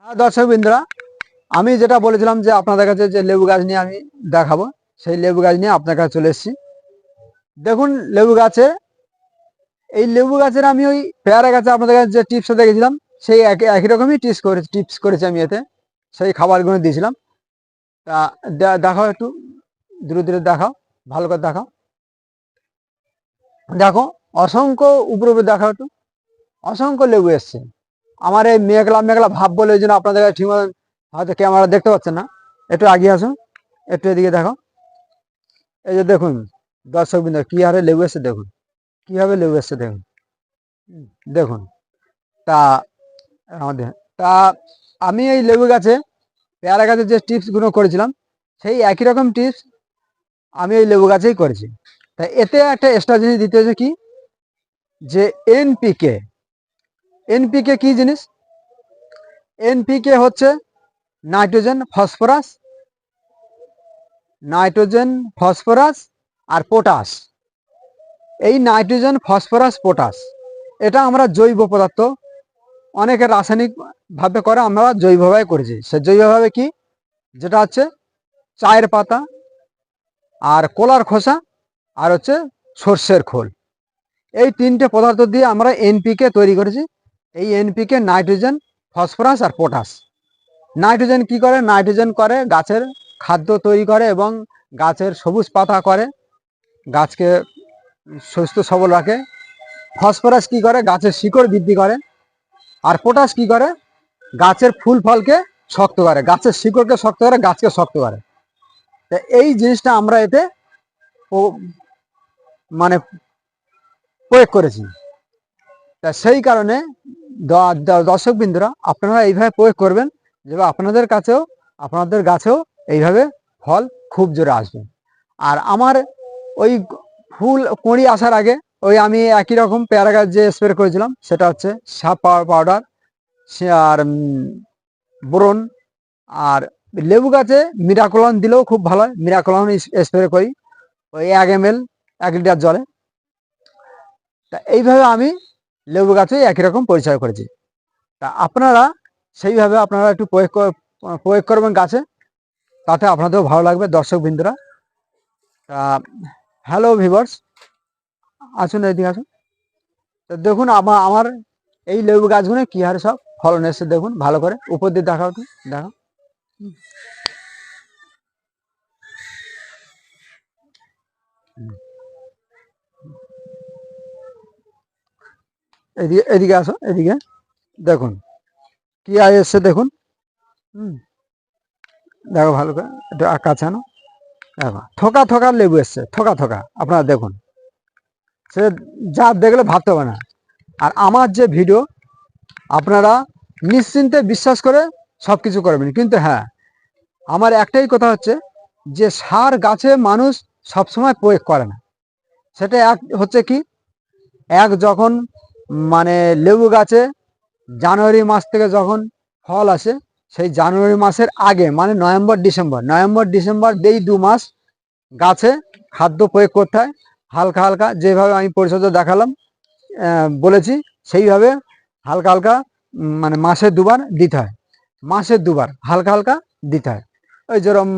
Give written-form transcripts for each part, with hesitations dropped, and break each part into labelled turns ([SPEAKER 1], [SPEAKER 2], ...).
[SPEAKER 1] দর্শক বিন্দুরা, আমি যেটা বলেছিলাম যে আপনাদের কাছে যে লেবু গাছ নিয়ে আমি দেখাবো, সেই লেবু গাছ নিয়ে আপনার কাছে চলে এসেছি। দেখুন লেবু গাছে, এই লেবু গাছের আমি ওই পেয়ারা গাছে আপনাদের কাছে যে টিপসটা দেখেছিলাম, সেই একই রকমই টিপস করেছি আমি এতে। সেই খাবারগুলো দিয়েছিলাম। তা দেখাও একটু, ধীরে ধীরে দেখাও, ভালো করে দেখাও। দেখো, অসংখ্য উপরে উপরে দেখাও একটু, অসংখ্য লেবু এসছে। আমার এই মেঘলা মেঘলা ভাব বলে ওই জন্য আপনাদের কাছে ঠিক মতো হয়তো ক্যামেরা দেখতে পাচ্ছেন না। একটু আগিয়ে আসুন, একটু এদিকে দেখো। এই যে দেখুন দর্শক বিন্দু, কি হারে লেবু এসছে দেখুন, কিভাবে লেবু এসছে দেখুন। দেখুন, তা আমাদের তা আমি এই লেবু গাছে, পেয়ারা গাছে যে টিপসগুলো করেছিলাম, সেই একই রকম টিপস আমি এই লেবু গাছেই করেছি। তাই এতে একটা এক্সট্রা জিনিস দিতে হয়েছে কি, যে এনপিকে। এনপিকে কি জিনিস? এনপিকে হচ্ছে নাইট্রোজেন, ফসফরাস আর পটাশ। এই নাইট্রোজেন, ফসফরাস, পটাশ এটা আমরা জৈব পদার্থ, অনেকে রাসায়নিক ভাবে করে, আমরা জৈবভাবে করেছি। সে জৈবভাবে কি, যেটা হচ্ছে চায়ের পাতা আর কলার খোসা আর হচ্ছে সর্ষের খোল, এই তিনটে পদার্থ দিয়ে আমরা এনপিকে তৈরি করেছি। এই এনপিকে নাইট্রোজেন, ফসফরাস আর পটাশ। নাইট্রোজেন কি করে? নাইট্রোজেন করে গাছের খাদ্য তৈরি করে এবং গাছের সবুজ পাতা করে, গাছকে সুস্থ সবল রাখে। ফসফরাস কি করে? গাছের শিকড় বৃদ্ধি করে। আর পটাশ কি করে? গাছের ফুল ফলকে শক্ত করে, গাছের শিকড়কে শক্ত করে, গাছকে শক্ত করে। তা এই জিনিসটা আমরা এতে মানে প্রয়োগ করেছি। তা সেই কারণে দর্শক বিন্দুরা, আপনারা এইভাবে প্রয়োগ করবেন, যে আপনাদের গাছেও এইভাবে ফল খুব জোরে আসবে। আর আমার ওই ফুল কুঁড়ি আসার আগে ওই আমি একই রকম পেয়ারা গাছ যে স্প্রে করেছিলাম, সেটা হচ্ছে সাপ পাউডার আর বোরন। আর লেবু গাছে মিরাকলন দিলেও খুব ভালো হয়, মিরাকলন স্প্রে করি ওই 1 ml 1 লিটার জলে। তা এইভাবে আমি লেবু গাছে একই রকম পরিচয় করেছি। তা আপনারা সেইভাবে আপনারা একটু প্রয়োগ করবেন গাছে, তাতে আপনাদেরও ভালো লাগবে দর্শক বিন্দুরা। তা হ্যালো ভিউয়ার্স, আসুন এদিকে আসুন। তো দেখুন আমার এই লেবু গাছগুলো কি হারে সব ফলন এসছে দেখুন, ভালো করে উপর দিয়ে দেখাও, একটু দেখো। এদিকে এদিকে আসো, এদিকে দেখুন কি এসছে দেখুন। দেখো ভালো করে, একটু কাছে আনো। দেখো থোকা থোকা লেবু এসছে, থোকা থোকা, আপনারা দেখুন, সে যা দেখলে ভাবতে হবে না। আর আমার যে ভিডিও আপনারা নিশ্চিন্তে বিশ্বাস করে সব কিছু করবেন, কিন্তু হ্যাঁ, আমার একটাই কথা হচ্ছে যে সার গাছে মানুষ সবসময় প্রয়োগ করে না। সেটা এক হচ্ছে কি, যখন মানে লেবু গাছে জানুয়ারি মাস থেকে যখন ফল আসে, সেই জানুয়ারি মাসের আগে মানে নভেম্বর ডিসেম্বর এই 2 মাস গাছে খাদ্য প্রয়োগ করতে হয় হালকা হালকা, যেভাবে আমি পরিচর্যা দেখালাম বলেছি, সেইভাবে হালকা হালকা মানে মাসে 2 বার দিতে হয়, মাসে 2 বার হালকা হালকা দিতে হয়। ওই যেরকম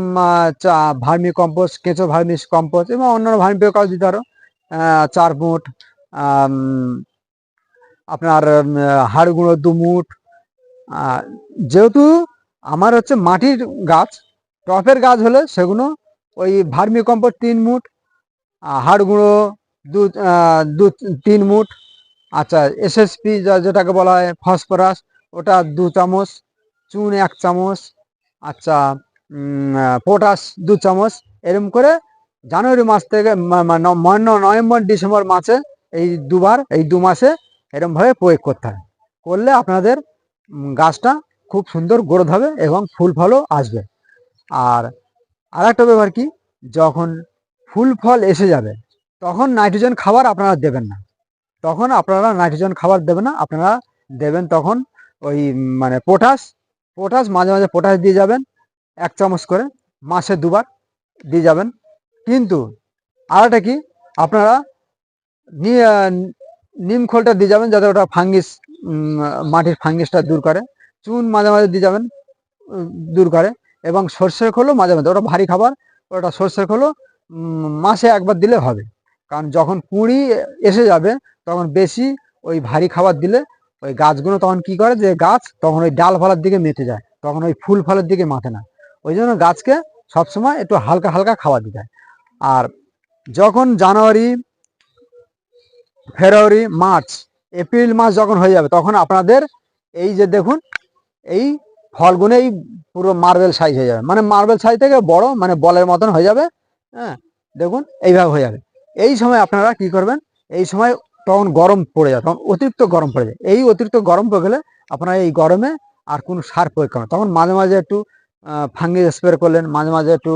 [SPEAKER 1] ভার্মি কম্পোস্ট, কেঁচো ভার্মি কম্পোস্ট এবং অন্যান্য ভার্মি কাজ দিতে পারো। 4 মুঠ আপনার হাড় গুঁড়ো 2 মুঠ। যেহেতু আমার হচ্ছে মাটির গাছ, টপের গাছ হলে সেগুলো ওই ভার্মি কম্পোস্ট 3 মুঠ, হাড় গুঁড়ো 3 মুঠ। আচ্ছা, এসএসপি যেটাকে বলা হয় ফসফরাস, ওটা 2 চামচ, চুন 1 চামচ, আচ্ছা পটাশ 2 চামচ, এরকম করে জানুয়ারি মাস থেকে নভেম্বর ডিসেম্বর মাসে এই 2 বার, এই 2 মাসে এরকমভাবে প্রয়োগ করতে হয়। করলে আপনাদের গাছটা খুব সুন্দর গ্রোথ হবে এবং ফুল ফলও আসবে। আর আরেকটা ব্যাপার কি, যখন ফুল ফল এসে যাবে তখন নাইট্রোজেন খাবার আপনারা দেবেন না, আপনারা দেবেন তখন ওই মানে পটাশ মাঝে মাঝে পটাশ দিয়ে যাবেন, 1 চামচ করে মাসে 2 বার দিয়ে যাবেন। কিন্তু আরেকটা কি, আপনারা নিম খোলটা দিয়ে যাবেন, যাতে ওটা ফাঙ্গিস, মাটির ফাঙ্গিসটা দূর করে। চুন মাঝে মাঝে দিয়ে যাবেন দূর করে, এবং সর্ষের খোলও মাঝে মাঝে, ওটা ভারী খাবার, ওটা সর্ষের খোলও মাসে একবার দিলে হবে। কারণ যখন কুঁড়ি এসে যাবে তখন বেশি ওই ভারী খাবার দিলে ওই গাছগুলো তখন কি করে, যে গাছ তখন ওই ডাল ফলার দিকে মেতে যায়, তখন ওই ফুল ফলের দিকে মাথে না। ওই জন্য গাছকে সবসময় একটু হালকা হালকা খাবার দিতে হয়। আর যখন জানুয়ারি, ফেব্রুয়ারি, মার্চ, এপ্রিল মাস যখন হয়ে যাবে, তখন আপনাদের এই যে দেখুন এই ফলগুলো এই পুরো মার্বেল সাইজ হয়ে যাবে, মানে মার্বেল সাইজ থেকে বড়, মানে বলের মতন হয়ে যাবে। হ্যাঁ, দেখুন এইভাবে হয়ে যাবে। এই সময় আপনারা কি করবেন, এই সময় তখন গরম পড়ে যায়, তখন অতিরিক্ত গরম পড়ে যায়। এই অতিরিক্ত গরম পড়ে গেলে আপনারা এই গরমে আর কোনো সার প্রয়োগ করেন, তখন মাঝে মাঝে একটু ফাঙ্গি স্প্রে করলেন, মাঝে মাঝে একটু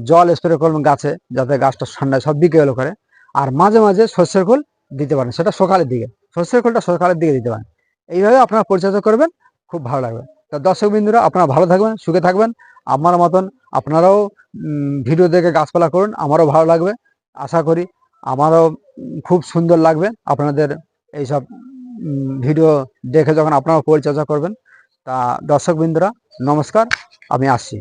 [SPEAKER 1] জল স্প্রে করলেন গাছে, যাতে গাছটা ঠান্ডায় সব দিকে এলো করে। আর মাঝে মাঝে সর্ষের খোল দিতে পারেন, সেটা সকালের দিকে, সর্ষের খোলটা সকালের দিকে দিতে পারেন। এইভাবে আপনারা পরিচর্যা করবেন, খুব ভালো লাগবে। তো দর্শক বিন্দুরা, আপনারা ভালো থাকবেন, সুখে থাকবেন। আমার মতন আপনারাও ভিডিও দেখে গাছপালা করুন, আমারও ভালো লাগবে। আশা করি আমারও খুব সুন্দর লাগবে আপনাদের এইসব ভিডিও দেখে যখন আপনারাও পরিচর্যা করবেন। তা দর্শক বিন্দুরা, নমস্কার, আমি আসছি।